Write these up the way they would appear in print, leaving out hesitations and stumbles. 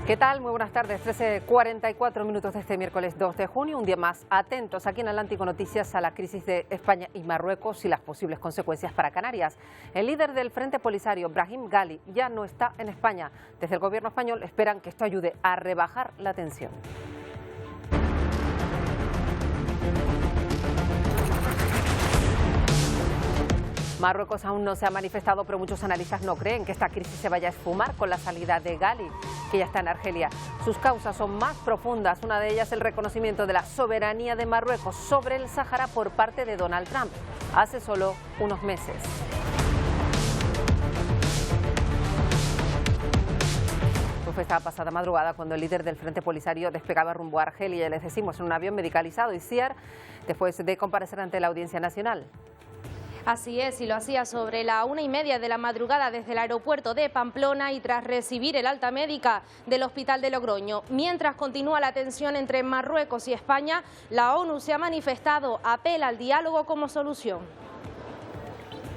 ¿Qué tal? Muy buenas tardes. 13:44 minutos de este miércoles 2 de junio. Un día más atentos aquí en Atlántico Noticias a la crisis de España y Marruecos y las posibles consecuencias para Canarias. El líder del Frente Polisario, Brahim Ghali, ya no está en España. Desde el gobierno español esperan que esto ayude a rebajar la tensión. Marruecos aún no se ha manifestado, pero muchos analistas no creen que esta crisis se vaya a esfumar con la salida de Ghali, que ya está en Argelia. Sus causas son más profundas, una de ellas el reconocimiento de la soberanía de Marruecos sobre el Sáhara por parte de Donald Trump, hace solo unos meses. Fue esta pasada madrugada cuando el líder del Frente Polisario despegaba rumbo a Argelia, les decimos, en un avión medicalizado, Isiar, después de comparecer ante la Audiencia Nacional. Así es, y lo hacía sobre la 1:30 de la madrugada desde el aeropuerto de Pamplona y tras recibir el alta médica del hospital de Logroño. Mientras continúa la tensión entre Marruecos y España, la ONU se ha manifestado, apela al diálogo como solución.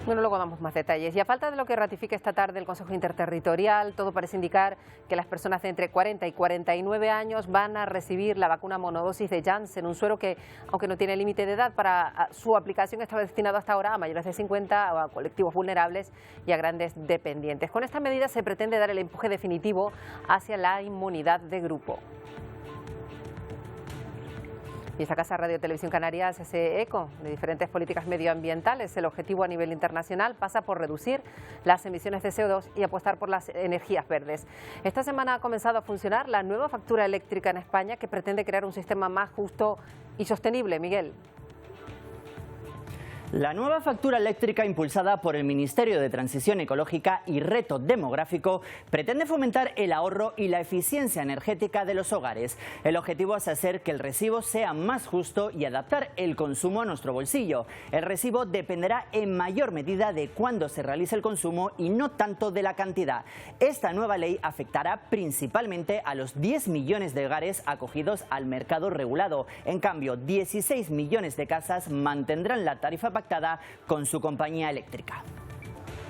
Bueno, luego damos más detalles. Y a falta de lo que ratifique esta tarde el Consejo Interterritorial, todo parece indicar que las personas de entre 40 y 49 años van a recibir la vacuna monodosis de Janssen, un suero que, aunque no tiene límite de edad para su aplicación, estaba destinado hasta ahora a mayores de 50, a colectivos vulnerables y a grandes dependientes. Con esta medida se pretende dar el empuje definitivo hacia la inmunidad de grupo. Y esta casa Radio Televisión Canarias hace eco de diferentes políticas medioambientales. El objetivo a nivel internacional pasa por reducir las emisiones de CO2 y apostar por las energías verdes. Esta semana ha comenzado a funcionar la nueva factura eléctrica en España, que pretende crear un sistema más justo y sostenible. Miguel. La nueva factura eléctrica impulsada por el Ministerio de Transición Ecológica y Reto Demográfico pretende fomentar el ahorro y la eficiencia energética de los hogares. El objetivo es hacer que el recibo sea más justo y adaptar el consumo a nuestro bolsillo. El recibo dependerá en mayor medida de cuándo se realice el consumo y no tanto de la cantidad. Esta nueva ley afectará principalmente a los 10 millones de hogares acogidos al mercado regulado. En cambio, 16 millones de casas mantendrán la tarifa pactada con su compañía eléctrica.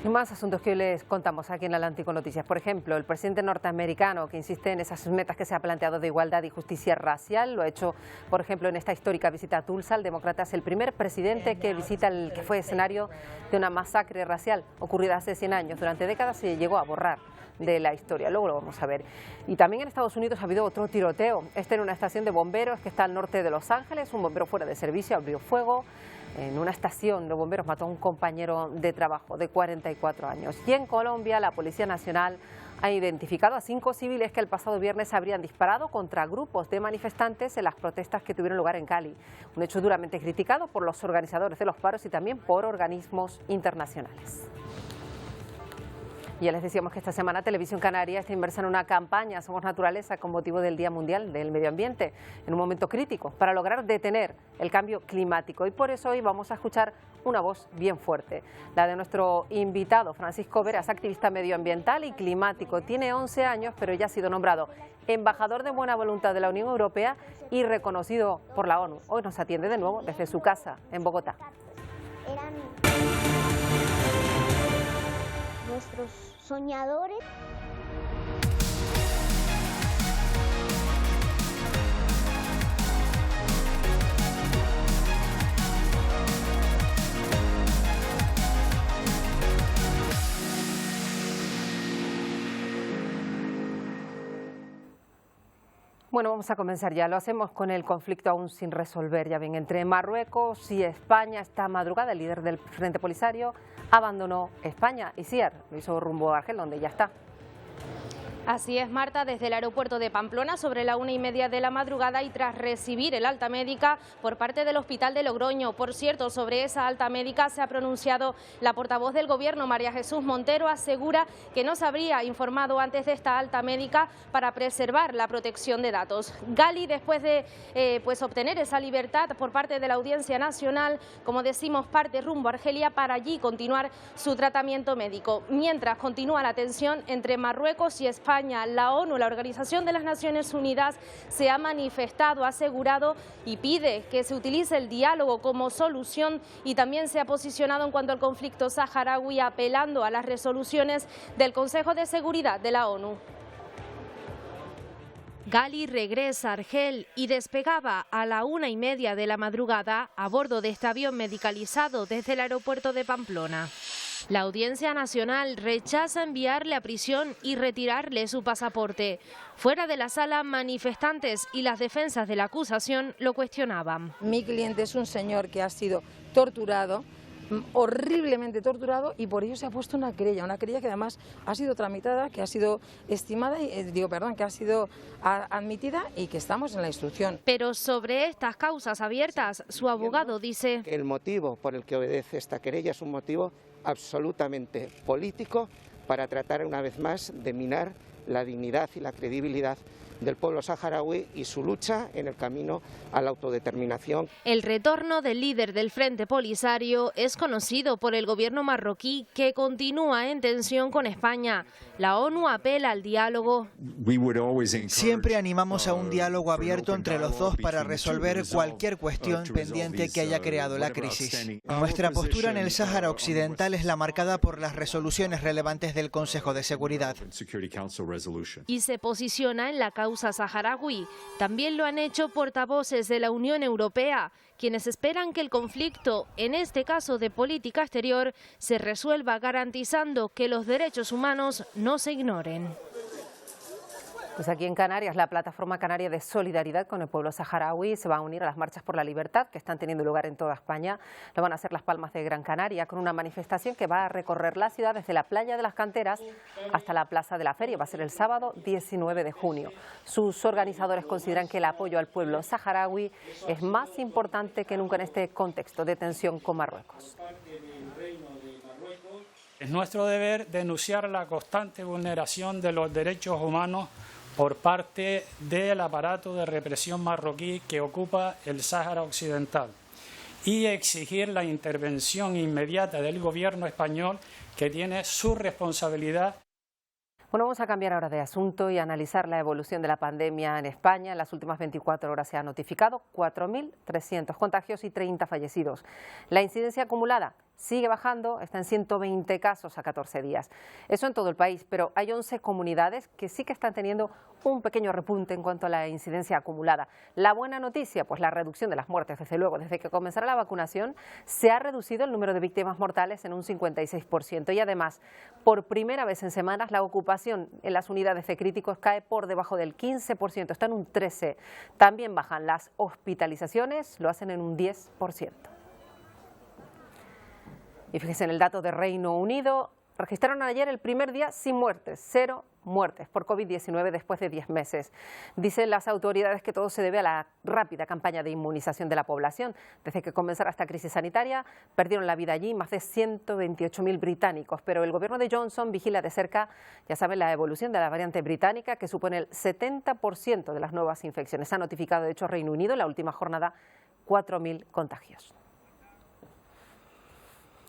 Más asuntos que hoy les contamos aquí en Atlántico Noticias. Por ejemplo, el presidente norteamericano, que insiste en esas metas que se ha planteado de igualdad y justicia racial, lo ha hecho, por ejemplo, en esta histórica visita a Tulsa. El demócrata es el primer presidente que visita el que fue escenario de una masacre racial ocurrida hace 100 años. Durante décadas se llegó a borrar de la historia, luego lo vamos a ver. Y también en Estados Unidos ha habido otro tiroteo, en una estación de bomberos que está al norte de Los Ángeles. Un bombero fuera de servicio abrió fuego en una estación de bomberos, mató a un compañero de trabajo de 44 años. Y en Colombia, la Policía Nacional ha identificado a 5 civiles que el pasado viernes habrían disparado contra grupos de manifestantes en las protestas que tuvieron lugar en Cali. Un hecho duramente criticado por los organizadores de los paros y también por organismos internacionales. Y ya les decíamos que esta semana Televisión Canaria está inmersa en una campaña Somos Naturaleza con motivo del Día Mundial del Medio Ambiente, en un momento crítico para lograr detener el cambio climático. Y por eso hoy vamos a escuchar una voz bien fuerte, la de nuestro invitado Francisco Veras, activista medioambiental y climático. Tiene 11 años, pero ya ha sido nombrado embajador de buena voluntad de la Unión Europea y reconocido por la ONU. Hoy nos atiende de nuevo desde su casa en Bogotá. Nuestros soñadores. Bueno, vamos a comenzar ya. Lo hacemos con el conflicto aún sin resolver. Ya ven, entre Marruecos y España. Esta madrugada el líder del Frente Polisario abandonó España. Isiar lo hizo rumbo a Argel, donde ya está. Así es, Marta, desde el aeropuerto de Pamplona sobre la 1:30 de la madrugada y tras recibir el alta médica por parte del hospital de Logroño. Por cierto, sobre esa alta médica se ha pronunciado la portavoz del Gobierno, María Jesús Montero. Asegura que no se habría informado antes de esta alta médica para preservar la protección de datos. Ghali, después de obtener esa libertad por parte de la Audiencia Nacional, como decimos, parte rumbo a Argelia para allí continuar su tratamiento médico. Mientras continúa la tensión entre Marruecos y España, la ONU, la Organización de las Naciones Unidas, se ha manifestado, ha asegurado y pide que se utilice el diálogo como solución, y también se ha posicionado en cuanto al conflicto saharaui, apelando a las resoluciones del Consejo de Seguridad de la ONU. Gali regresa a Argel y despegaba a la 1:30 de la madrugada a bordo de este avión medicalizado desde el aeropuerto de Pamplona. La Audiencia Nacional rechaza enviarle a prisión y retirarle su pasaporte. Fuera de la sala, manifestantes y las defensas de la acusación lo cuestionaban. Mi cliente es un señor que ha sido torturado, horriblemente torturado, y por ello se ha puesto una querella que además ha sido tramitada, que ha sido estimada, que ha sido admitida y que estamos en la instrucción. Pero sobre estas causas abiertas, su abogado dice: el motivo por el que obedece esta querella es un motivo absolutamente político para tratar una vez más de minar la dignidad y la credibilidad del pueblo saharaui y su lucha en el camino a la autodeterminación. El retorno del líder del Frente Polisario es conocido por el gobierno marroquí, que continúa en tensión con España. La ONU apela al diálogo. Siempre animamos a un diálogo abierto entre los dos para resolver cualquier cuestión pendiente que haya creado la crisis. Nuestra postura en el Sáhara Occidental es la marcada por las resoluciones relevantes del Consejo de Seguridad. Y se posiciona en la causa saharaui. También lo han hecho portavoces de la Unión Europea, quienes esperan que el conflicto, en este caso de política exterior, se resuelva garantizando que los derechos humanos no se ignoren. Pues aquí en Canarias, la Plataforma Canaria de Solidaridad con el pueblo saharaui se va a unir a las marchas por la libertad que están teniendo lugar en toda España. Lo van a hacer Las Palmas de Gran Canaria, con una manifestación que va a recorrer la ciudad desde la playa de las Canteras hasta la Plaza de la Feria. Va a ser el sábado 19 de junio. Sus organizadores consideran que el apoyo al pueblo saharaui es más importante que nunca en este contexto de tensión con Marruecos. Es nuestro deber denunciar la constante vulneración de los derechos humanos por parte del aparato de represión marroquí que ocupa el Sáhara Occidental y exigir la intervención inmediata del gobierno español, que tiene su responsabilidad. Bueno, vamos a cambiar ahora de asunto y analizar la evolución de la pandemia en España. En las últimas 24 horas se han notificado 4.300 contagios y 30 fallecidos. La incidencia acumulada sigue bajando, está en 120 casos a 14 días. Eso en todo el país, pero hay 11 comunidades que sí que están teniendo un pequeño repunte en cuanto a la incidencia acumulada. La buena noticia, pues la reducción de las muertes, desde luego. Desde que comenzara la vacunación se ha reducido el número de víctimas mortales en un 56%, y además, por primera vez en semanas, la ocupación en las unidades de críticos cae por debajo del 15%, está en un 13%. También bajan las hospitalizaciones, lo hacen en un 10%. Y fíjense en el dato de Reino Unido, registraron ayer el primer día sin muertes, 0 muertes por COVID-19 después de 10 meses. Dicen las autoridades que todo se debe a la rápida campaña de inmunización de la población. Desde que comenzara esta crisis sanitaria, perdieron la vida allí más de 128.000 británicos, pero el gobierno de Johnson vigila de cerca, ya saben, la evolución de la variante británica, que supone el 70% de las nuevas infecciones. Ha notificado, de hecho, Reino Unido en la última jornada 4.000 contagios.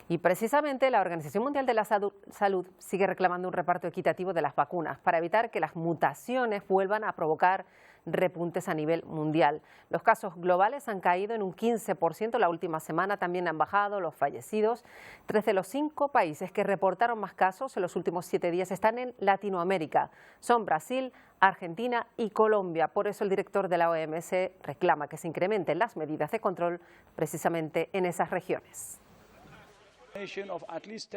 Y precisamente la Organización Mundial de la Salud sigue reclamando un reparto equitativo de las vacunas para evitar que las mutaciones vuelvan a provocar repuntes a nivel mundial. Los casos globales han caído en un 15% la última semana, también han bajado los fallecidos. 3 de los 5 países que reportaron más casos en los últimos 7 días están en Latinoamérica. Son Brasil, Argentina y Colombia. Por eso el director de la OMS reclama que se incrementen las medidas de control precisamente en esas regiones.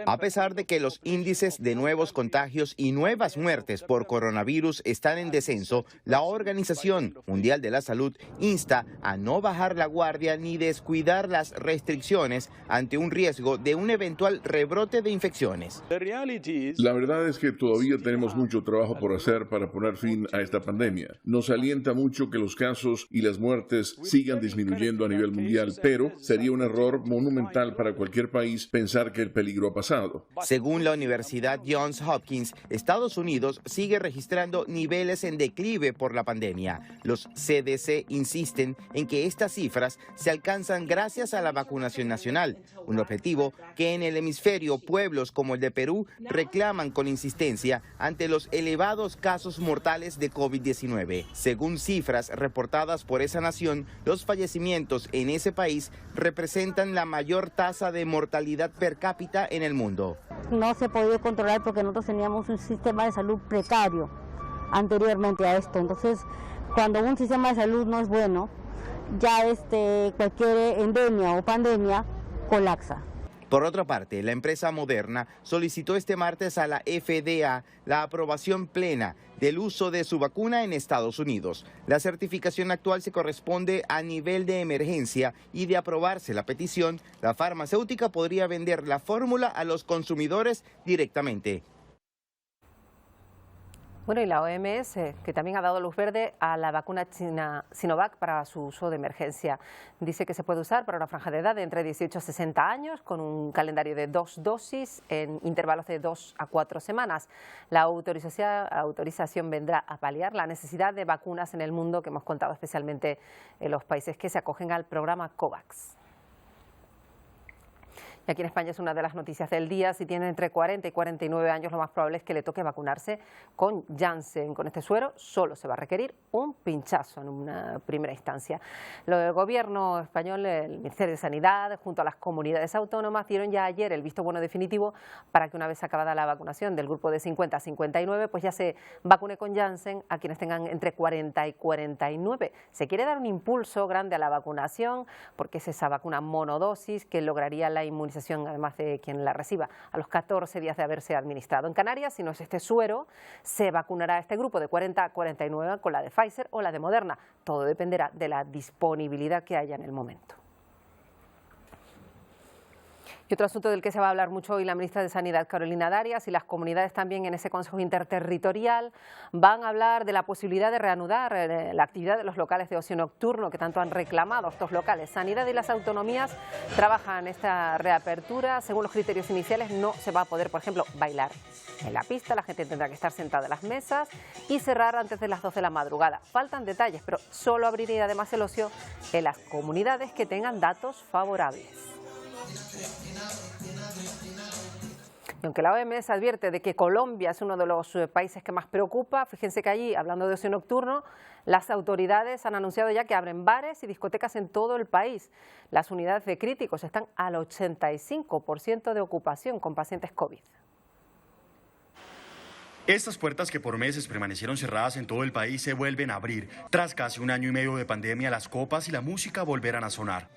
A pesar de que los índices de nuevos contagios y nuevas muertes por coronavirus están en descenso, la Organización Mundial de la Salud insta a no bajar la guardia ni descuidar las restricciones ante un riesgo de un eventual rebrote de infecciones. La verdad es que todavía tenemos mucho trabajo por hacer para poner fin a esta pandemia. Nos alienta mucho que los casos y las muertes sigan disminuyendo a nivel mundial, pero sería un error monumental para cualquier país pensar que el peligro ha pasado. Según la Universidad Johns Hopkins, Estados Unidos sigue registrando niveles en declive por la pandemia. Los CDC insisten en que estas cifras se alcanzan gracias a la vacunación nacional, un objetivo que en el hemisferio pueblos como el de Perú reclaman con insistencia ante los elevados casos mortales de COVID-19. Según cifras reportadas por esa nación, los fallecimientos en ese país representan la mayor tasa de mortalidad per cápita en el mundo. No se ha podido controlar porque nosotros teníamos un sistema de salud precario. anteriormente a esto. Entonces, cuando un sistema de salud no es bueno, ya cualquier endemia o pandemia colapsa. Por otra parte, la empresa Moderna solicitó este martes a la FDA la aprobación plena del uso de su vacuna en Estados Unidos. La certificación actual se corresponde a nivel de emergencia y de aprobarse la petición, la farmacéutica podría vender la fórmula a los consumidores directamente. Bueno, y la OMS, que también ha dado luz verde a la vacuna china Sinovac para su uso de emergencia. Dice que se puede usar para una franja de edad de entre 18 a 60 años, con un calendario de 2 dosis en intervalos de 2 a 4 semanas. La autorización vendrá a paliar la necesidad de vacunas en el mundo que hemos contado, especialmente en los países que se acogen al programa COVAX. Y aquí en España es una de las noticias del día. Si tiene entre 40 y 49 años, lo más probable es que le toque vacunarse con Janssen. Con este suero solo se va a requerir un pinchazo en una primera instancia. El gobierno español, el Ministerio de Sanidad, junto a las comunidades autónomas, dieron ya ayer el visto bueno definitivo para que una vez acabada la vacunación del grupo de 50 a 59, pues ya se vacune con Janssen a quienes tengan entre 40 y 49. Se quiere dar un impulso grande a la vacunación porque es esa vacuna monodosis que lograría la inmunización, además de quien la reciba, a los 14 días de haberse administrado. En Canarias, si no es este suero, se vacunará este grupo de 40 a 49 con la de Pfizer o la de Moderna. Todo dependerá de la disponibilidad que haya en el momento. Y otro asunto del que se va a hablar mucho hoy la ministra de Sanidad, Carolina Darias, y las comunidades también en ese Consejo Interterritorial van a hablar de la posibilidad de reanudar la actividad de los locales de ocio nocturno que tanto han reclamado estos locales. Sanidad y las autonomías trabajan esta reapertura. Según los criterios iniciales, no se va a poder, por ejemplo, bailar en la pista, la gente tendrá que estar sentada en las mesas y cerrar antes de las 12 de la madrugada. Faltan detalles, pero solo abriría además el ocio en las comunidades que tengan datos favorables. Y aunque la OMS advierte de que Colombia es uno de los países que más preocupa, fíjense que allí, hablando de ocio nocturno, las autoridades han anunciado ya que abren bares y discotecas en todo el país. Las unidades de críticos están al 85% de ocupación con pacientes COVID. Estas puertas que por meses permanecieron cerradas en todo el país se vuelven a abrir. Tras casi un año y medio de pandemia, las copas y la música volverán a sonar.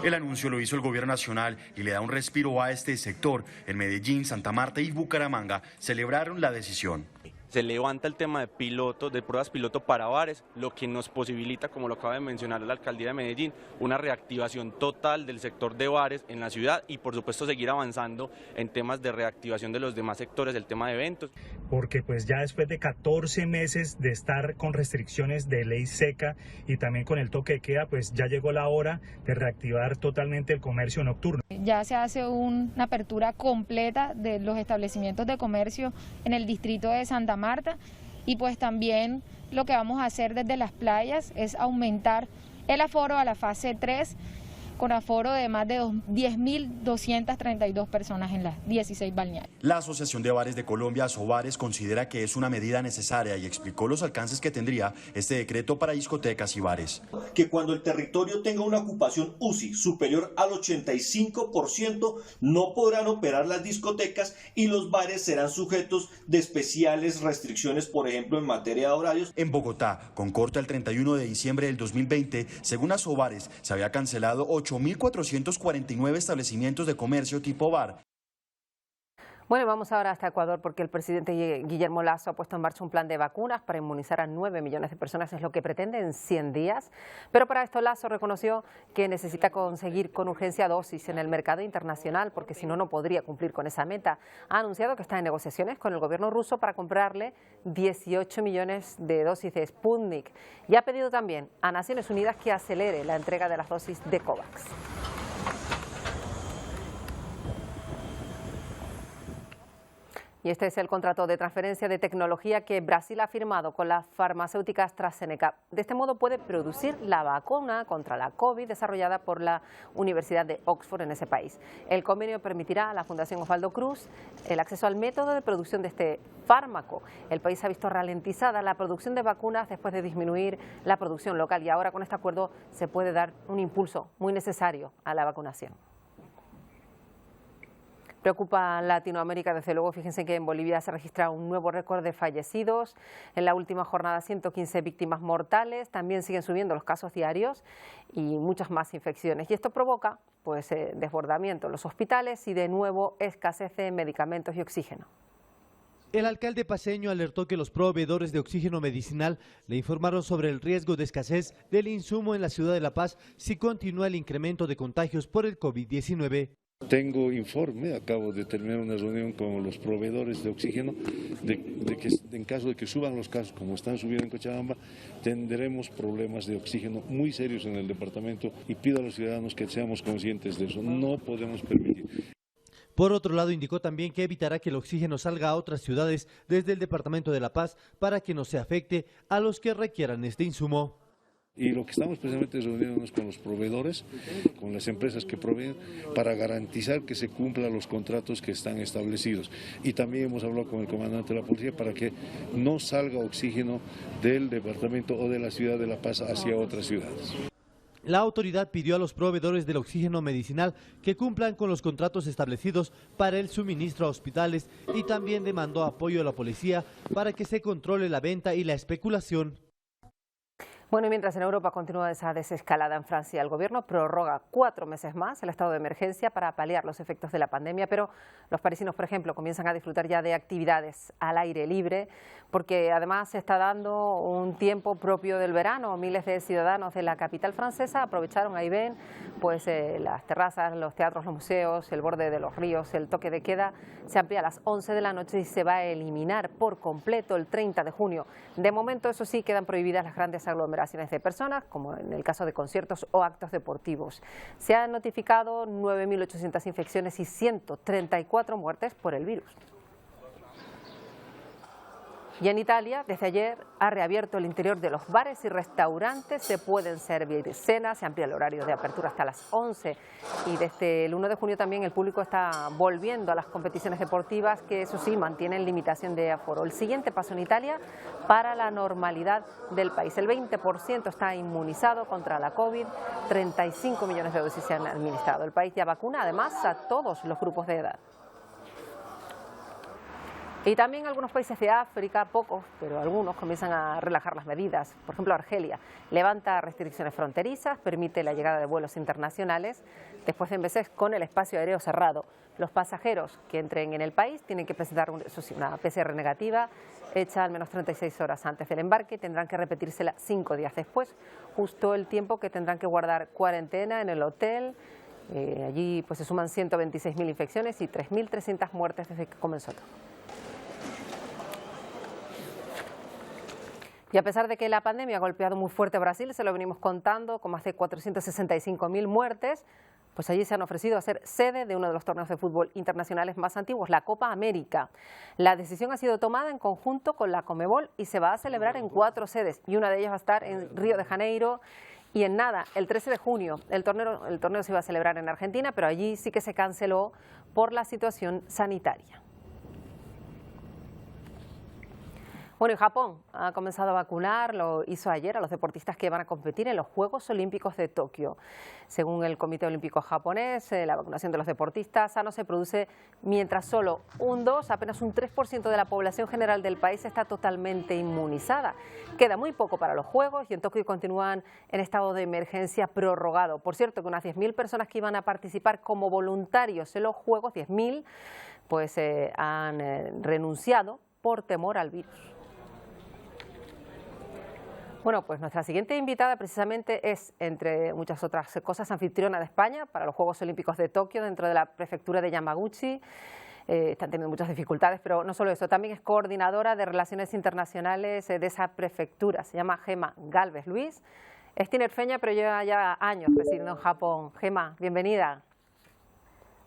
El anuncio lo hizo el gobierno nacional y le da un respiro a este sector. En Medellín, Santa Marta y Bucaramanga celebraron la decisión. Se levanta el tema de pruebas piloto para bares, lo que nos posibilita, como lo acaba de mencionar la alcaldía de Medellín, una reactivación total del sector de bares en la ciudad y por supuesto seguir avanzando en temas de reactivación de los demás sectores, el tema de eventos. Porque pues ya después de 14 meses de estar con restricciones de ley seca y también con el toque de queda, pues ya llegó la hora de reactivar totalmente el comercio nocturno. Ya se hace una apertura completa de los establecimientos de comercio en el distrito de Santa Marta y pues también lo que vamos a hacer desde las playas es aumentar el aforo a la fase 3 con aforo de más de 10.232 personas en las 16 balnearios. La Asociación de Bares de Colombia, Asobares, considera que es una medida necesaria y explicó los alcances que tendría este decreto para discotecas y bares. Que cuando el territorio tenga una ocupación UCI superior al 85%, no podrán operar las discotecas y los bares serán sujetos de especiales restricciones, por ejemplo, en materia de horarios. En Bogotá, con corte al 31 de diciembre del 2020, según Asobares, se había cancelado 8.449 establecimientos de comercio tipo bar. Bueno, vamos ahora hasta Ecuador porque el presidente Guillermo Lasso ha puesto en marcha un plan de vacunas para inmunizar a 9 millones de personas, es lo que pretende en 100 días. Pero para esto Lasso reconoció que necesita conseguir con urgencia dosis en el mercado internacional porque si no, no podría cumplir con esa meta. Ha anunciado que está en negociaciones con el gobierno ruso para comprarle 18 millones de dosis de Sputnik y ha pedido también a Naciones Unidas que acelere la entrega de las dosis de COVAX. Y este es el contrato de transferencia de tecnología que Brasil ha firmado con la farmacéutica AstraZeneca. De este modo puede producir la vacuna contra la COVID desarrollada por la Universidad de Oxford en ese país. El convenio permitirá a la Fundación Osvaldo Cruz el acceso al método de producción de este fármaco. El país ha visto ralentizada la producción de vacunas después de disminuir la producción local y ahora con este acuerdo se puede dar un impulso muy necesario a la vacunación. Preocupa Latinoamérica, desde luego. Fíjense que en Bolivia se registra un nuevo récord de fallecidos. En la última jornada 115 víctimas mortales. También siguen subiendo los casos diarios y muchas más infecciones. Y esto provoca pues desbordamiento en los hospitales y de nuevo escasez de medicamentos y oxígeno. El alcalde paceño alertó que los proveedores de oxígeno medicinal le informaron sobre el riesgo de escasez del insumo en la ciudad de La Paz si continúa el incremento de contagios por el COVID-19. Tengo informe, acabo de terminar una reunión con los proveedores de oxígeno, de que en caso de que suban los casos, como están subiendo en Cochabamba, tendremos problemas de oxígeno muy serios en el departamento y pido a los ciudadanos que seamos conscientes de eso. No podemos permitir. Por otro lado, indicó también que evitará que el oxígeno salga a otras ciudades desde el departamento de La Paz para que no se afecte a los que requieran este insumo. Y lo que estamos precisamente es reuniéndonos con los proveedores, con las empresas que proveen, para garantizar que se cumplan los contratos que están establecidos. Y también hemos hablado con el comandante de la policía para que no salga oxígeno del departamento o de la ciudad de La Paz hacia otras ciudades. La autoridad pidió a los proveedores del oxígeno medicinal que cumplan con los contratos establecidos para el suministro a hospitales y también demandó apoyo a la policía para que se controle la venta y la especulación. Bueno, y mientras en Europa continúa esa desescalada en Francia, el gobierno prorroga 4 meses más el estado de emergencia para paliar los efectos de la pandemia, pero los parisinos, por ejemplo, comienzan a disfrutar ya de actividades al aire libre, porque además se está dando un tiempo propio del verano. Miles de ciudadanos de la capital francesa aprovecharon, ahí ven, pues las terrazas, los teatros, los museos, el borde de los ríos. El toque de queda se amplía a las 11 de la noche y se va a eliminar por completo el 30 de junio. De momento, eso sí, quedan prohibidas las grandes aglomeraciones de personas, como en el caso de conciertos o actos deportivos. Se han notificado 9.800 infecciones y 134 muertes por el virus. Y en Italia, desde ayer, ha reabierto el interior de los bares y restaurantes. Se pueden servir cenas, se amplía el horario de apertura hasta las 11. Y desde el 1 de junio también el público está volviendo a las competiciones deportivas, que eso sí, mantienen limitación de aforo. El siguiente paso en Italia para la normalidad del país. El 20% está inmunizado contra la COVID, 35 millones de dosis se han administrado. El país ya vacuna además a todos los grupos de edad. Y también algunos países de África, pocos, pero algunos comienzan a relajar las medidas. Por ejemplo, Argelia levanta restricciones fronterizas, permite la llegada de vuelos internacionales, después de meses con el espacio aéreo cerrado. Los pasajeros que entren en el país tienen que presentar una PCR negativa hecha al menos 36 horas antes del embarque, tendrán que repetírsela 5 días después, justo el tiempo que tendrán que guardar cuarentena en el hotel. Allí pues se suman 126.000 infecciones y 3.300 muertes desde que comenzó todo. Y a pesar de que la pandemia ha golpeado muy fuerte a Brasil, se lo venimos contando, con más de 465.000 muertes, pues allí se han ofrecido a ser sede de uno de los torneos de fútbol internacionales más antiguos, la Copa América. La decisión ha sido tomada en conjunto con la Conmebol y se va a celebrar en 4 sedes, y una de ellas va a estar en Río de Janeiro. Y en nada, el 13 de junio, el torneo se iba a celebrar en Argentina, pero allí sí que se canceló por la situación sanitaria. Bueno, y Japón ha comenzado a vacunar, lo hizo ayer, a los deportistas que van a competir en los Juegos Olímpicos de Tokio. Según el Comité Olímpico Japonés, la vacunación de los deportistas sanos se produce mientras solo apenas un 3% de la población general del país está totalmente inmunizada. Queda muy poco para los Juegos y en Tokio continúan en estado de emergencia prorrogado. Por cierto, que unas 10.000 personas que iban a participar como voluntarios en los Juegos, 10.000, pues han renunciado por temor al virus. Bueno, pues nuestra siguiente invitada precisamente es, entre muchas otras cosas, anfitriona de España para los Juegos Olímpicos de Tokio dentro de la prefectura de Yamaguchi. Están teniendo muchas dificultades, pero no solo eso, también es coordinadora de Relaciones Internacionales de esa prefectura. Se llama Gema Gálvez Luis. Es tinerfeña, pero lleva ya años residiendo en Japón. Gema, bienvenida.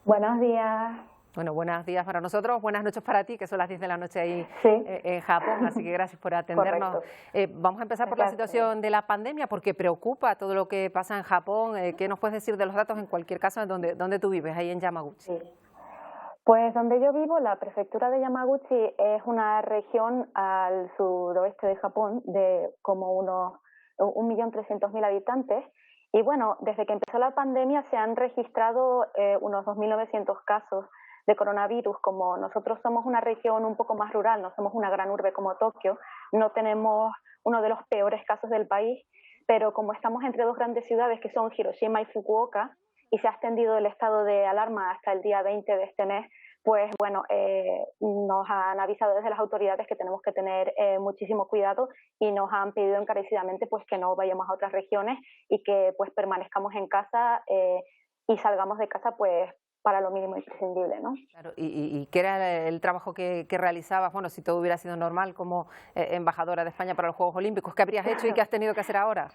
Buenos días. Bueno, buenos días para nosotros, buenas noches para ti, que son las 10 de la noche ahí en Japón, así que gracias por atendernos. Vamos a empezar por la situación de la pandemia, porque preocupa todo lo que pasa en Japón. ¿Qué nos puedes decir de los datos en cualquier caso donde tú vives, ahí en Yamaguchi? Sí. Pues donde yo vivo, la prefectura de Yamaguchi es una región al suroeste de Japón de como unos 1.300.000 habitantes. Y bueno, desde que empezó la pandemia se han registrado unos 2.900 casos de coronavirus, como nosotros somos una región un poco más rural, no somos una gran urbe como Tokio, no tenemos uno de los peores casos del país, pero como estamos entre dos grandes ciudades que son Hiroshima y Fukuoka, y se ha extendido el estado de alarma hasta el día 20 de este mes, pues bueno, nos han avisado desde las autoridades que tenemos que tener muchísimo cuidado y nos han pedido encarecidamente pues que no vayamos a otras regiones y que pues permanezcamos en casa y salgamos de casa pues para lo mínimo imprescindible, ¿no? Claro, ¿y qué era el trabajo que realizabas? Bueno, si todo hubiera sido normal como embajadora de España para los Juegos Olímpicos, ¿qué habrías hecho y qué has tenido que hacer ahora?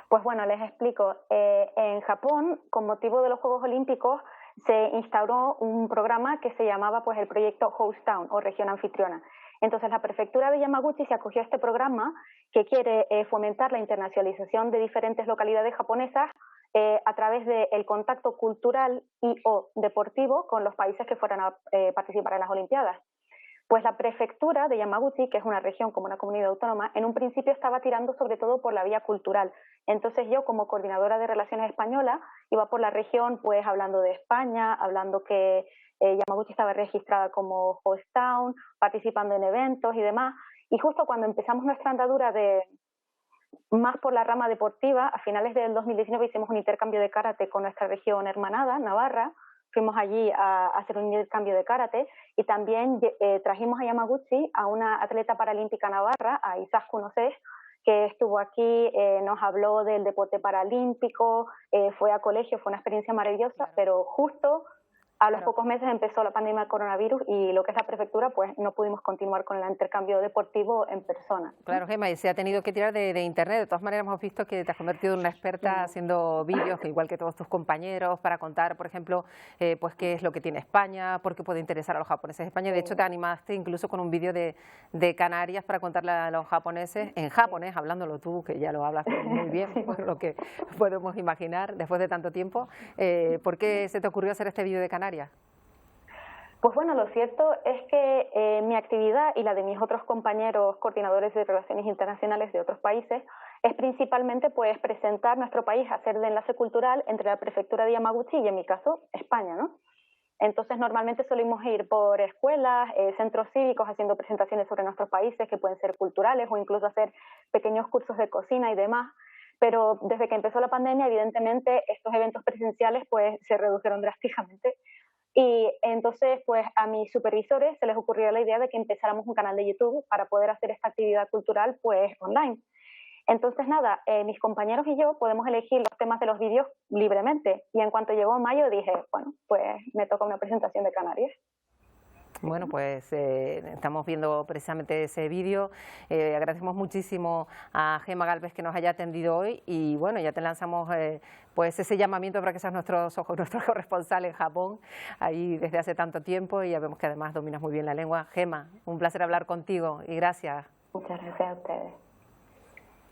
Pues bueno, les explico. En Japón, con motivo de los Juegos Olímpicos, se instauró un programa que se llamaba pues el proyecto Host Town o región anfitriona. Entonces la prefectura de Yamaguchi se acogió a este programa que quiere fomentar la internacionalización de diferentes localidades japonesas a través del contacto cultural y o deportivo con los países que fueran a participar en las Olimpiadas. Pues la prefectura de Yamaguchi, que es una región como una comunidad autónoma, en un principio estaba tirando sobre todo por la vía cultural. Entonces yo, como coordinadora de Relaciones Españolas, iba por la región pues hablando de España, hablando que Yamaguchi estaba registrada como host town, participando en eventos y demás. Y justo cuando empezamos nuestra andadura de más por la rama deportiva, a finales del 2019 hicimos un intercambio de karate con nuestra región hermanada, Navarra. Fuimos allí a hacer un intercambio de karate y también trajimos a Yamaguchi a una atleta paralímpica navarra, a Isaac Kunosés, que estuvo aquí, nos habló del deporte paralímpico, fue a colegio, fue una experiencia maravillosa, pero justo a los pocos meses empezó la pandemia del coronavirus y lo que es la prefectura, pues no pudimos continuar con el intercambio deportivo en persona. Claro, Gemma, y se ha tenido que tirar de internet. De todas maneras, hemos visto que te has convertido en una experta haciendo vídeos, igual que todos tus compañeros, para contar, por ejemplo, pues qué es lo que tiene España, por qué puede interesar a los japoneses de España. De hecho, te animaste incluso con un vídeo de Canarias para contarle a los japoneses, en japonés, hablándolo tú, que ya lo hablas muy bien, por lo que podemos imaginar después de tanto tiempo. ¿Por qué se te ocurrió hacer este vídeo de Canarias? Pues bueno, lo cierto es que mi actividad y la de mis otros compañeros coordinadores de relaciones internacionales de otros países es principalmente pues presentar nuestro país, hacer de enlace cultural entre la prefectura de Yamaguchi y en mi caso España, ¿no? Entonces normalmente solimos ir por escuelas, centros cívicos haciendo presentaciones sobre nuestros países que pueden ser culturales o incluso hacer pequeños cursos de cocina y demás. Pero desde que empezó la pandemia, evidentemente, estos eventos presenciales pues se redujeron drásticamente. Y entonces, pues a mis supervisores se les ocurrió la idea de que empezáramos un canal de YouTube para poder hacer esta actividad cultural pues online. Entonces, nada, mis compañeros y yo podemos elegir los temas de los vídeos libremente. Y en cuanto llegó mayo dije, bueno, pues me toca una presentación de Canarias. Bueno, pues estamos viendo precisamente ese vídeo. Agradecemos muchísimo a Gemma Galvez que nos haya atendido hoy y bueno, ya te lanzamos pues ese llamamiento para que seas nuestro corresponsal en Japón, ahí desde hace tanto tiempo y ya vemos que además dominas muy bien la lengua. Gemma, un placer hablar contigo y gracias. Muchas gracias a ustedes.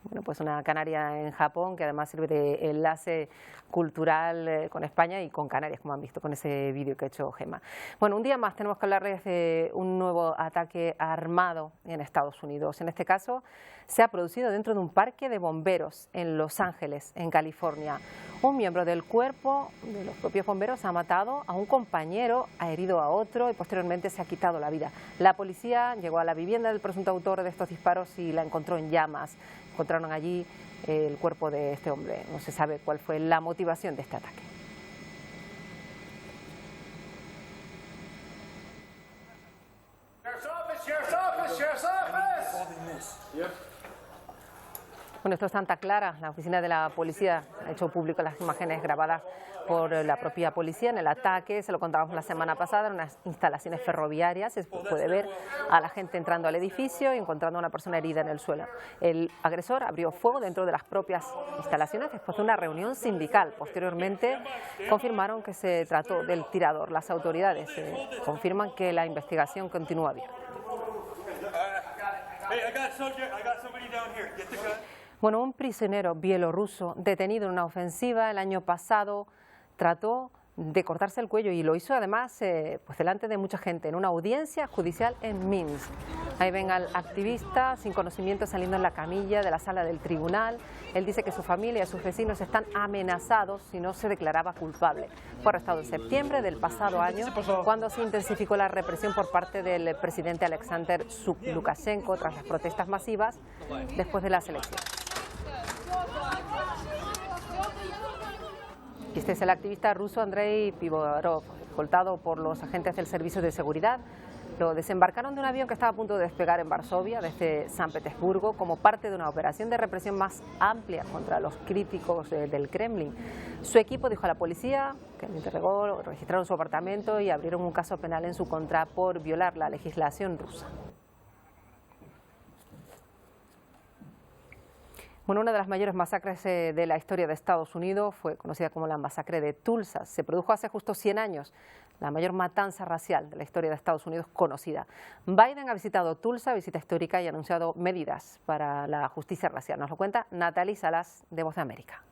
Bueno, pues una canaria en Japón que además sirve de enlace cultural con España y con Canarias, como han visto con ese vídeo que ha hecho Gemma. Bueno, un día más tenemos que hablarles de un nuevo ataque armado en Estados Unidos. En este caso se ha producido dentro de un parque de bomberos en Los Ángeles, en California. Un miembro del cuerpo de los propios bomberos ha matado a un compañero, ha herido a otro y posteriormente se ha quitado la vida. La policía llegó a la vivienda del presunto autor de estos disparos y la encontró en llamas. Encontraron allí el cuerpo de este hombre. No se sabe cuál fue la motivación de este ataque. Bueno, esto es Santa Clara. La oficina de la policía ha hecho público las imágenes grabadas por la propia policía en el ataque. Se lo contábamos la semana pasada en unas instalaciones ferroviarias. Se puede ver a la gente entrando al edificio y encontrando a una persona herida en el suelo. El agresor abrió fuego dentro de las propias instalaciones después de una reunión sindical. Posteriormente confirmaron que se trató del tirador. Las autoridades confirman que la investigación continúa abierta. Bueno, un prisionero bielorruso detenido en una ofensiva el año pasado trató de cortarse el cuello, y lo hizo además pues delante de mucha gente en una audiencia judicial en Minsk. Ahí ven al activista sin conocimiento saliendo en la camilla de la sala del tribunal. Él dice que su familia y sus vecinos están amenazados si no se declaraba culpable. Fue arrestado en septiembre del pasado año, cuando se intensificó la represión por parte del presidente Alexander Lukashenko tras las protestas masivas después de las elecciones. Este es el activista ruso Andrei Pivorov, escoltado por los agentes del Servicio de Seguridad. Lo desembarcaron de un avión que estaba a punto de despegar en Varsovia desde San Petersburgo como parte de una operación de represión más amplia contra los críticos del Kremlin. Su equipo dijo a la policía que lo interrogó, registraron su apartamento y abrieron un caso penal en su contra por violar la legislación rusa. Bueno, una de las mayores masacres de la historia de Estados Unidos fue conocida como la masacre de Tulsa. Se produjo hace justo 100 años, la mayor matanza racial de la historia de Estados Unidos conocida. Biden ha visitado Tulsa, visita histórica, y ha anunciado medidas para la justicia racial. Nos lo cuenta Natalie Salas, de Voz de América.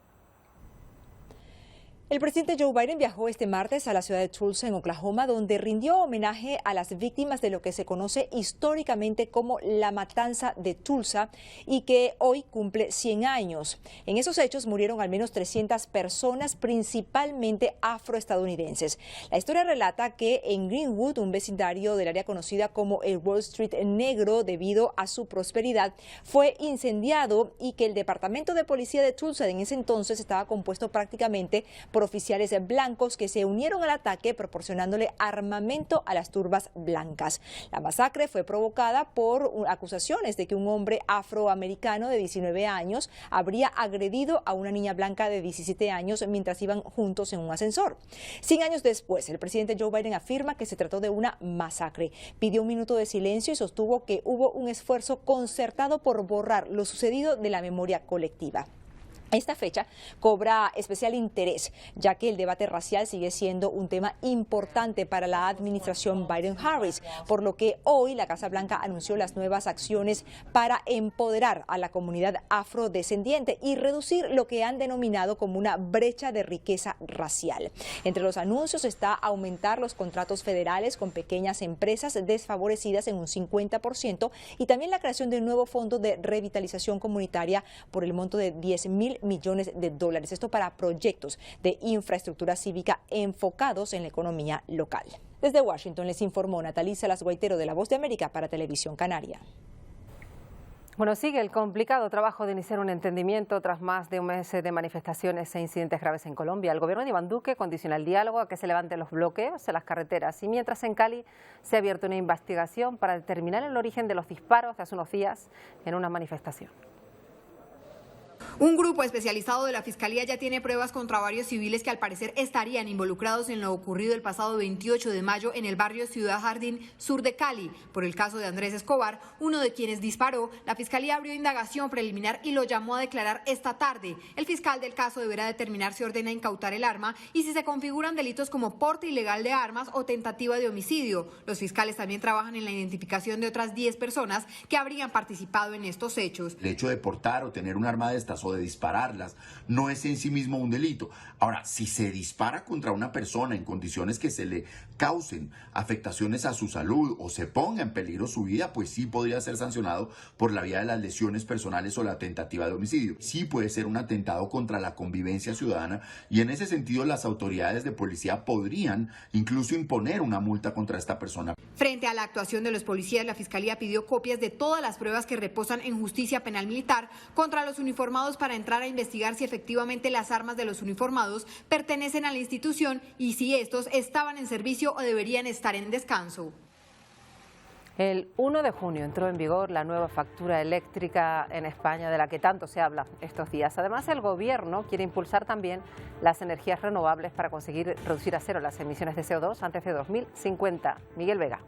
El presidente Joe Biden viajó este martes a la ciudad de Tulsa, en Oklahoma, donde rindió homenaje a las víctimas de lo que se conoce históricamente como la matanza de Tulsa y que hoy cumple 100 años. En esos hechos murieron al menos 300 personas, principalmente afroestadounidenses. La historia relata que en Greenwood, un vecindario del área conocida como el Wall Street negro debido a su prosperidad, fue incendiado y que el departamento de policía de Tulsa en ese entonces estaba compuesto prácticamente por oficiales blancos que se unieron al ataque proporcionándole armamento a las turbas blancas. La masacre fue provocada por acusaciones de que un hombre afroamericano de 19 años habría agredido a una niña blanca de 17 años mientras iban juntos en un ascensor. 100 años después, el presidente Joe Biden afirma que se trató de una masacre. Pidió un minuto de silencio y sostuvo que hubo un esfuerzo concertado por borrar lo sucedido de la memoria colectiva. Esta fecha cobra especial interés, ya que el debate racial sigue siendo un tema importante para la administración Biden-Harris, por lo que hoy la Casa Blanca anunció las nuevas acciones para empoderar a la comunidad afrodescendiente y reducir lo que han denominado como una brecha de riqueza racial. Entre los anuncios está aumentar los contratos federales con pequeñas empresas desfavorecidas en un 50% y también la creación de un nuevo fondo de revitalización comunitaria por el monto de $10,000 millones. Esto para proyectos de infraestructura cívica enfocados en la economía local. Desde Washington les informó Natalie Salas Guaitero, de La Voz de América para Televisión Canaria. Bueno, sigue el complicado trabajo de iniciar un entendimiento tras más de un mes de manifestaciones e incidentes graves en Colombia. El gobierno de Iván Duque condiciona el diálogo a que se levanten los bloqueos en las carreteras, y mientras en Cali se ha abierto una investigación para determinar el origen de los disparos de hace unos días en una manifestación. Un grupo especializado de la Fiscalía ya tiene pruebas contra varios civiles que al parecer estarían involucrados en lo ocurrido el pasado 28 de mayo en el barrio Ciudad Jardín, sur de Cali. Por el caso de Andrés Escobar, uno de quienes disparó, la Fiscalía abrió indagación preliminar y lo llamó a declarar esta tarde. El fiscal del caso deberá determinar si ordena incautar el arma y si se configuran delitos como porte ilegal de armas o tentativa de homicidio. Los fiscales también trabajan en la identificación de otras 10 personas que habrían participado en estos hechos. El hecho de portar o tener un arma de estas o de dispararlas no es en sí mismo un delito. Ahora, si se dispara contra una persona en condiciones que se le causen afectaciones a su salud o se ponga en peligro su vida, pues sí podría ser sancionado por la vía de las lesiones personales o la tentativa de homicidio. Sí puede ser un atentado contra la convivencia ciudadana, y en ese sentido las autoridades de policía podrían incluso imponer una multa contra esta persona. Frente a la actuación de los policías, la Fiscalía pidió copias de todas las pruebas que reposan en justicia penal militar contra los uniformados para entrar a investigar si efectivamente las armas de los uniformados pertenecen a la institución y si estos estaban en servicio o deberían estar en descanso. El 1 de junio entró en vigor la nueva factura eléctrica en España, de la que tanto se habla estos días. Además, el gobierno quiere impulsar también las energías renovables para conseguir reducir a cero las emisiones de CO2 antes de 2050. Miguel Vega.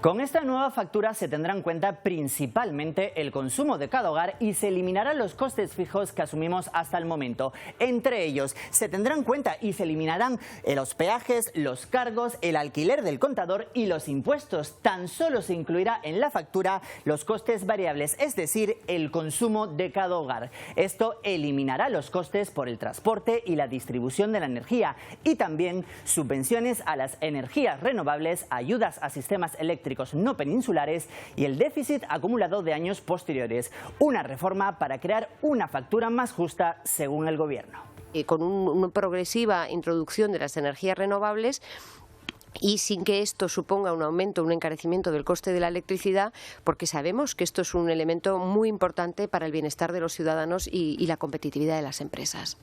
Con esta nueva factura se tendrá en cuenta principalmente el consumo de cada hogar y se eliminarán los costes fijos que asumimos hasta el momento. Entre ellos, se tendrán en cuenta y se eliminarán los peajes, los cargos, el alquiler del contador y los impuestos. Tan solo se incluirá en la factura los costes variables, es decir, el consumo de cada hogar. Esto eliminará los costes por el transporte y la distribución de la energía y también subvenciones a las energías renovables, ayudas a sistemas eléctricos no peninsulares y el déficit acumulado de años posteriores. Una reforma para crear una factura más justa según el Gobierno. Con una progresiva introducción de las energías renovables y sin que esto suponga un aumento, un encarecimiento del coste de la electricidad, porque sabemos que esto es un elemento muy importante para el bienestar de los ciudadanos y la competitividad de las empresas.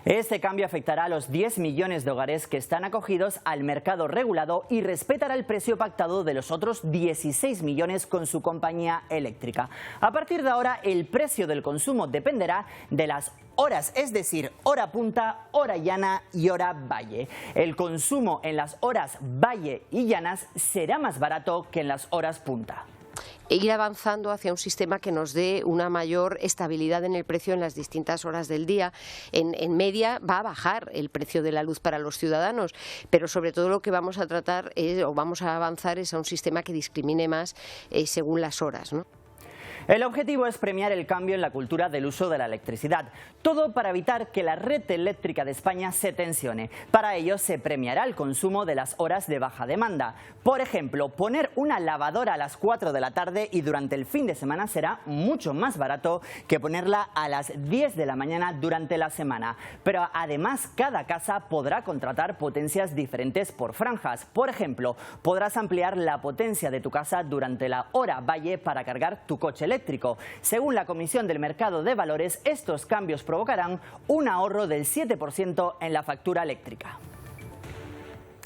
Este cambio afectará a los 10 millones de hogares que están acogidos al mercado regulado y respetará el precio pactado de los otros 16 millones con su compañía eléctrica. A partir de ahora, el precio del consumo dependerá de las horas, es decir, hora punta, hora llana y hora valle. El consumo en las horas valle y llanas será más barato que en las horas punta. Ir avanzando hacia un sistema que nos dé una mayor estabilidad en el precio en las distintas horas del día. En media va a bajar el precio de la luz para los ciudadanos, pero sobre todo lo que vamos a tratar o vamos a avanzar es a un sistema que discrimine más según las horas, ¿no? El objetivo es premiar el cambio en la cultura del uso de la electricidad, todo para evitar que la red eléctrica de España se tensione. Para ello se premiará el consumo de las horas de baja demanda. Por ejemplo, poner una lavadora a las 4 de la tarde y durante el fin de semana será mucho más barato que ponerla a las 10 de la mañana durante la semana. Pero además cada casa podrá contratar potencias diferentes por franjas. Por ejemplo, podrás ampliar la potencia de tu casa durante la hora valle para cargar tu coche eléctrico. Según la Comisión del Mercado de Valores, estos cambios provocarán un ahorro del 7% en la factura eléctrica.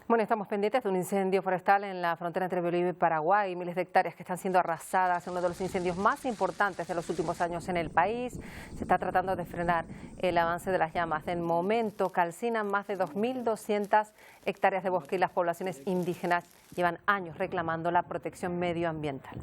Bueno, estamos pendientes de un incendio forestal en la frontera entre Bolivia y Paraguay. Miles de hectáreas que están siendo arrasadas, uno de los incendios más importantes de los últimos años en el país. Se está tratando de frenar el avance de las llamas. En momento calcinan más de 2.200 hectáreas de bosque y las poblaciones indígenas llevan años reclamando la protección medioambiental.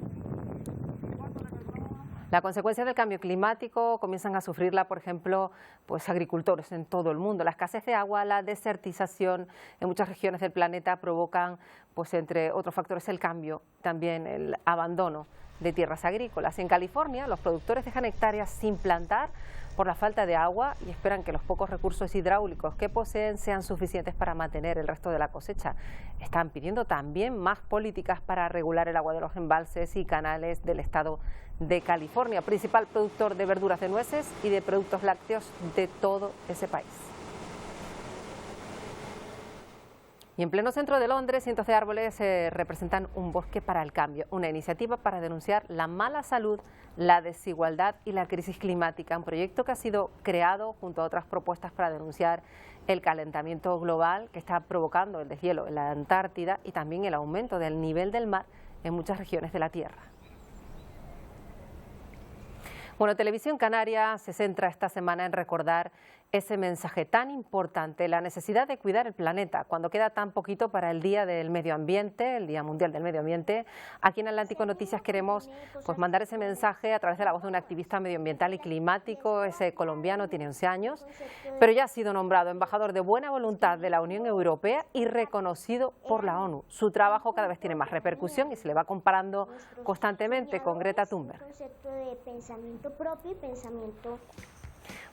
La consecuencia del cambio climático comienzan a sufrirla, por ejemplo, pues agricultores en todo el mundo. La escasez de agua, la desertización en muchas regiones del planeta provocan, pues entre otros factores, el cambio, también el abandono de tierras agrícolas. En California, los productores dejan hectáreas sin plantar por la falta de agua y esperan que los pocos recursos hidráulicos que poseen sean suficientes para mantener el resto de la cosecha. Están pidiendo también más políticas para regular el agua de los embalses y canales del estado de California, principal productor de verduras, de nueces y de productos lácteos de todo ese país. Y en pleno centro de Londres, cientos de árboles representan un bosque para el cambio, una iniciativa para denunciar la mala salud, la desigualdad y la crisis climática, un proyecto que ha sido creado junto a otras propuestas para denunciar el calentamiento global que está provocando el deshielo en la Antártida y también el aumento del nivel del mar en muchas regiones de la Tierra. Bueno, Televisión Canaria se centra esta semana en recordar ese mensaje tan importante, la necesidad de cuidar el planeta, cuando queda tan poquito para el Día del Medio Ambiente, el Día Mundial del Medio Ambiente. Aquí en Atlántico Noticias queremos mandar ese mensaje a través de la voz de un activista medioambiental y climático. Ese colombiano tiene 11 años, pero ya ha sido nombrado embajador de buena voluntad de la Unión Europea y reconocido por la ONU. Su trabajo cada vez tiene más repercusión y se le va comparando constantemente con Greta Thunberg. Concepto de pensamiento propio y pensamiento.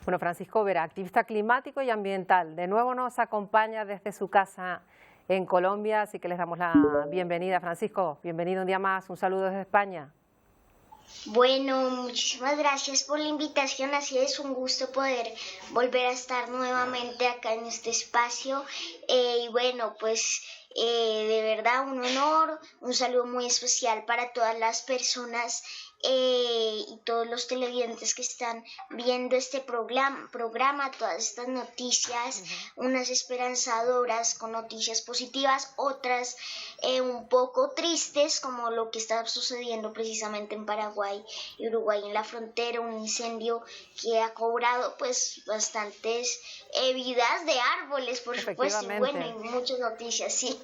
Bueno, Francisco Vera, activista climático y ambiental, de nuevo nos acompaña desde su casa en Colombia, así que les damos la bienvenida. Francisco, bienvenido un día más, un saludo desde España. Bueno, muchísimas gracias por la invitación, así es un gusto poder volver a estar nuevamente acá en este espacio y bueno, pues de verdad un honor, un saludo muy especial para todas las personas y todos los televidentes que están viendo este programa, todas estas noticias, unas esperanzadoras con noticias positivas, otras un poco tristes, como lo que está sucediendo precisamente en Paraguay y Uruguay en la frontera, un incendio que ha cobrado pues bastantes vidas de árboles, por supuesto, y bueno, y muchas noticias, sí.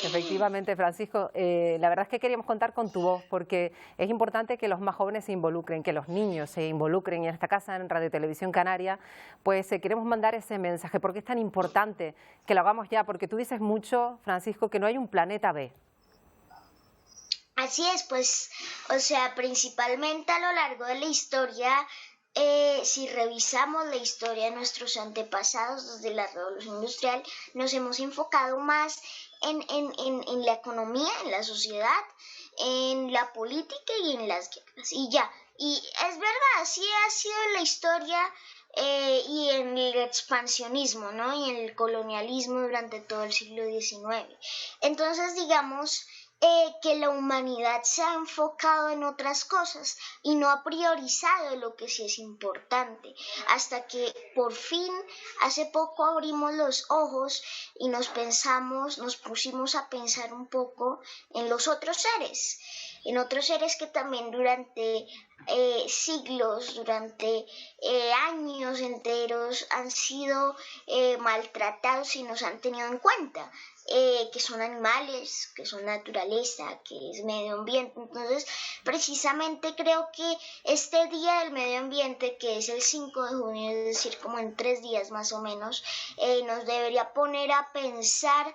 Efectivamente, Francisco, la verdad es que queríamos contar con tu voz, porque es importante que los más jóvenes se involucren, que los niños se involucren, y en esta casa, en Radio Televisión Canaria, pues queremos mandar ese mensaje, porque es tan importante que lo hagamos ya, porque tú dices mucho, Francisco, que no hay un planeta B. Así es, pues, o sea, principalmente a lo largo de la historia, si revisamos la historia de nuestros antepasados desde la Revolución Industrial, nos hemos enfocado más en la economía, en la sociedad, en la política y en las guerras, y ya. Y es verdad, así ha sido la historia y en el expansionismo, ¿no? Y en el colonialismo durante todo el siglo XIX. Entonces, digamos que la humanidad se ha enfocado en otras cosas y no ha priorizado lo que sí es importante, hasta que por fin hace poco abrimos los ojos y nos pusimos a pensar un poco en los otros seres, que también durante siglos, durante años enteros han sido maltratados y nos han tenido en cuenta. Que son animales, que son naturaleza, que es medio ambiente. Entonces, precisamente creo que este Día del Medio Ambiente, que es el 5 de junio, es decir, como en 3 días más o menos, nos debería poner a pensar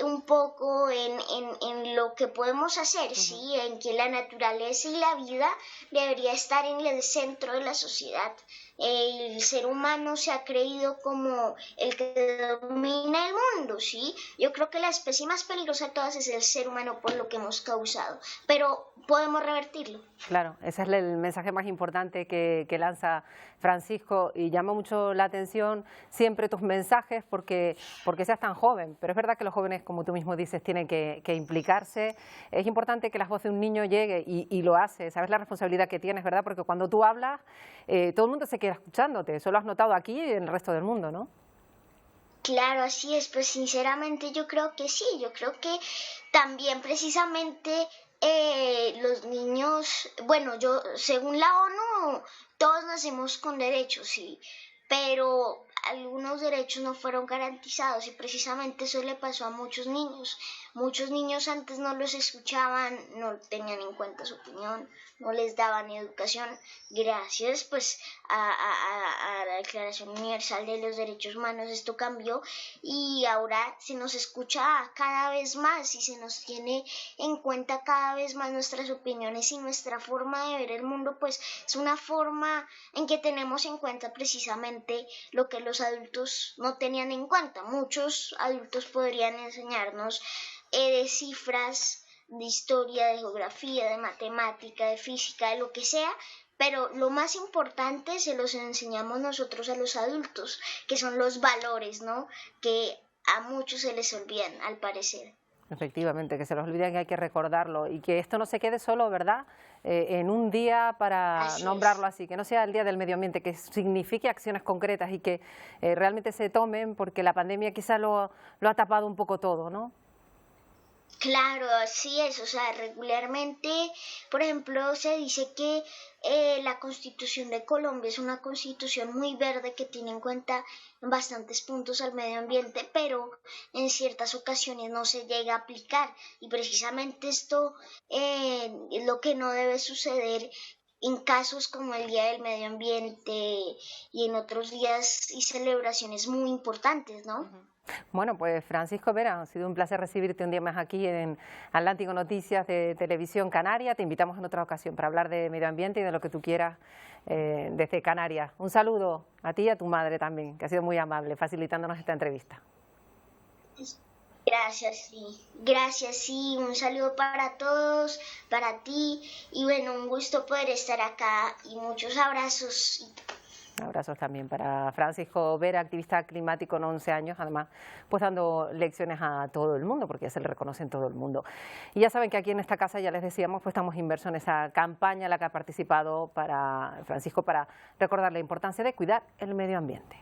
un poco en lo que podemos hacer, ¿sí? En que la naturaleza y la vida debería estar en el centro de la sociedad. El ser humano se ha creído como el que domina el mundo, ¿sí? Yo creo que la especie más peligrosa de todas es el ser humano por lo que hemos causado, pero podemos revertirlo. Claro, ese es el mensaje más importante que lanza Francisco, y llama mucho la atención siempre tus mensajes porque seas tan joven, pero es verdad que los jóvenes, como tú mismo dices, tienen que implicarse. Es importante que la voz de un niño llegue y lo hace, sabes la responsabilidad que tienes, ¿verdad? Porque cuando tú hablas, todo el mundo se queda escuchándote, eso lo has notado aquí y en el resto del mundo, ¿no? Claro, así es, pues sinceramente yo creo que sí, yo creo que también precisamente los niños, bueno, según la ONU, todos nacemos con derechos, sí, pero algunos derechos no fueron garantizados y precisamente eso le pasó a muchos niños. Muchos niños antes no los escuchaban, no tenían en cuenta su opinión, no les daban educación. Gracias pues a la Declaración Universal de los Derechos Humanos esto cambió y ahora se nos escucha cada vez más y se nos tiene en cuenta cada vez más nuestras opiniones, y nuestra forma de ver el mundo pues es una forma en que tenemos en cuenta precisamente lo que los adultos no tenían en cuenta. Muchos adultos podrían enseñarnos de cifras, de historia, de geografía, de matemática, de física, de lo que sea, pero lo más importante se los enseñamos nosotros a los adultos, que son los valores, ¿no? Que a muchos se les olvidan, al parecer. Efectivamente, que se los olviden, que hay que recordarlo y que esto no se quede solo, ¿verdad?, en un día para nombrarlo así, que no sea el Día del Medio Ambiente, que signifique acciones concretas y que realmente se tomen, porque la pandemia quizá lo ha tapado un poco todo, ¿no? Claro, así es, o sea, regularmente, por ejemplo, se dice que la Constitución de Colombia es una constitución muy verde que tiene en cuenta en bastantes puntos al medio ambiente, pero en ciertas ocasiones no se llega a aplicar, y precisamente esto es lo que no debe suceder en casos como el Día del Medio Ambiente y en otros días y celebraciones muy importantes, ¿no? Bueno, pues Francisco Vera, ha sido un placer recibirte un día más aquí en Atlántico Noticias de Televisión Canaria. Te invitamos en otra ocasión para hablar de medio ambiente y de lo que tú quieras desde Canarias. Un saludo a ti y a tu madre también, que ha sido muy amable facilitándonos esta entrevista. Gracias, sí, un saludo para todos, para ti, y bueno, un gusto poder estar acá y muchos abrazos. Abrazos también para Francisco Vera, activista climático con 11 años, además pues dando lecciones a todo el mundo, porque ya se le reconoce en todo el mundo. Y ya saben que aquí en esta casa, ya les decíamos, pues estamos inmersos en esa campaña en la que ha participado Francisco para recordar la importancia de cuidar el medio ambiente.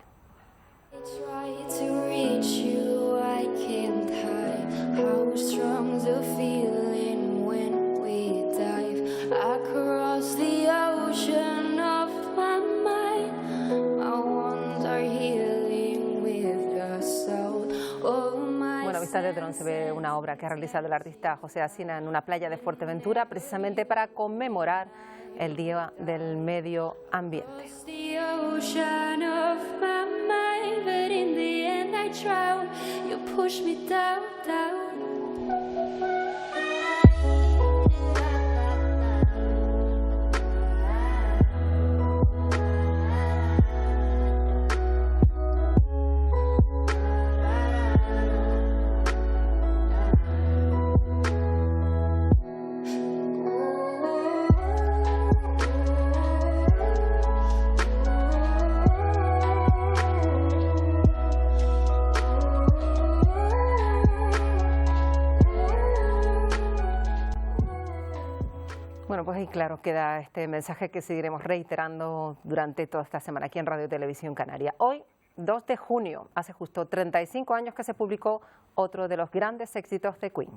Bueno, a vista de dron se ve una obra que ha realizado el artista José Asina en una playa de Fuerteventura, precisamente para conmemorar el Día del Medio Ambiente. Bueno, pues ahí claro queda este mensaje que seguiremos reiterando durante toda esta semana aquí en Radio Televisión Canaria. Hoy, 2 de junio, hace justo 35 años que se publicó otro de los grandes éxitos de Queen.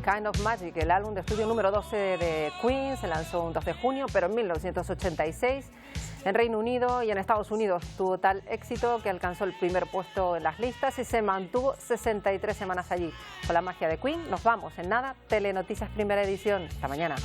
Kind of Magic, el álbum de estudio número 12 de Queen, se lanzó un 2 de junio, pero en 1986 en Reino Unido y en Estados Unidos tuvo tal éxito que alcanzó el primer puesto en las listas y se mantuvo 63 semanas allí. Con la magia de Queen nos vamos en nada. Telenoticias Primera Edición. Hasta mañana.